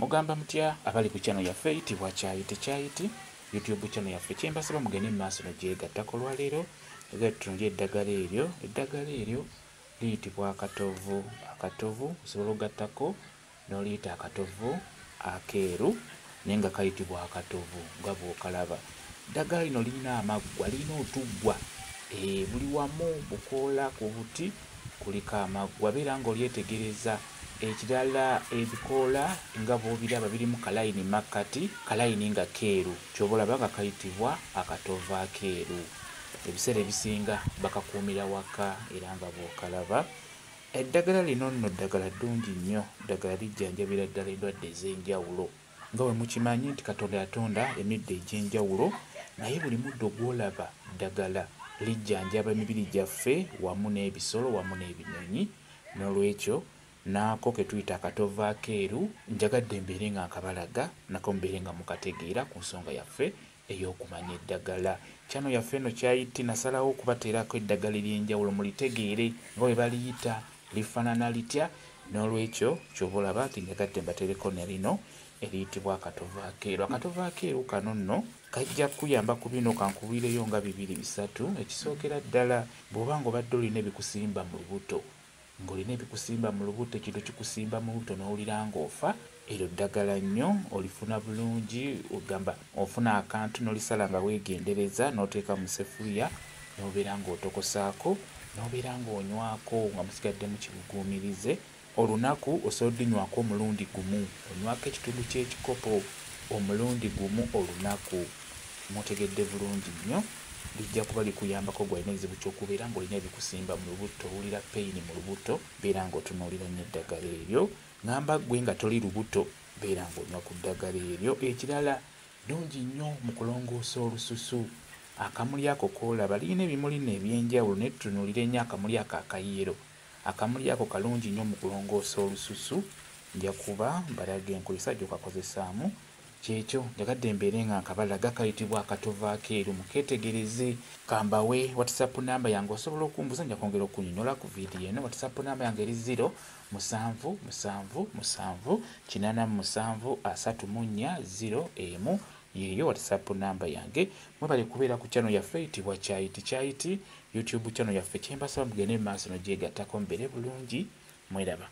Mugamba mutya abali ku channel yaffe eyitibwa Kyayiti YouTube channel yaffe kyembasaba mugende mu maaso n'ogyegattako olwaleero nga tutunulye eddagala eryo liyitibwa akatovu. Osobola ogattako n'oliyita akatovu akeeru naye nga kayitibwa akatovu nga bw'okalaba. Eddagala lino lirina amaggwa, lirina otuggwa buli wamu bukoola ku buti kuliko amaggwa. Beera ng'olyetegereza ekirala ebikoola nga bw'obiraba birimu kalayini makkati, kalayini nga keeru, ky'oba olaba nga kayitibwa akatovu akeeru. Ebiseera ebisinga bakakuumira waka era nga bw'okalaba. Eddagala lino nno ddagala ddungi nnyo, ddagala lijjanjabira ddala endwadde ez'enjawulo. Nga bwe mukimanyi nti Katonda yatonda emiddo egy'enjawulo, naye buli muddo gw'olaba ddagala lijjanjaba emibiri gyaffe wamu n'ebisolo wamu n'ebinyonyi. N'olwekyo naako ke tuyita akatovu akeeru njagadde mbeere nga nkabalaga nako mbeere nga mukategeera ku nsonga yaffe ey'okumanya eddagala. Kyano yaffe eno Kyayiti nasalawo okubateerako eddagala ery'enjawulo mulitegeere nga bwe baliyita lifaanana litya. N'olwekyo ky'oba olaba nti njagadde mbateereko ne lino eriyitibwa akatovu akeeru. Akatovu akeeru kano nno kajja kuyamba ku bino kankubiireyo nga 2-3. Ekisookera ddala bw'oba ng'obadde olina ebikusimba mu lubuto, ekintu kikusimba mu lubuto n'owulira ng'ofa, eryo ddagala nnyo olifuna bulungi. Ogamba ofuna akantu n'olisala nga weegendereza n'oteeka mu seffuliya n'obeera ng'otokosaako n'obeera ng'onywako nga musigadde mu kibuguumirize. Olunaku osobola oddinywako omulundi gumu, onywako ekitundu ky'ekikopo omulundi gumu olunaku. Mutegedde bulungi nnyo, lijja kuba likuyambako gwalina ekizibu ky'okubeera ng'olina ebikusimba mu lubuto, owulira peyini mu lubuto, beera ng'otunuulira nnyo eddagala eryo. Ngamba ggwe nga toli lubuto, beera ng'onywa ku ddagala eryo. Ekirala ddungi nnyo mu kulongoosa olususu. Akamuli ako k'olaba lirina ebimuli eby'enjawulo naye tutunuulire nnyo akamuli ako akayero. Akamuli ako kalungi nnyo mu kulongoosa olususu. Nja kuba mbalaga enkozesa gy'okakozesaamu. Kyekyo njagadde mbeere nga nkabalaga kayitibwa akatovu akeeru, mukeetegereze. Kambawe WhatsApp namba yange osobola okumbuuza, nja kwongera okunnyonnyola ku viidiyo eno. WhatsApp namba yange eri 0778734 yeeyo WhatsApp namba yange. Mwebale kubeera ku channel yaffe eyitibwa Kyayiti YouTube channel yaffe kyembasaba mugende mu maaso n'ogyegattako mbeere bulungi. Mweraba.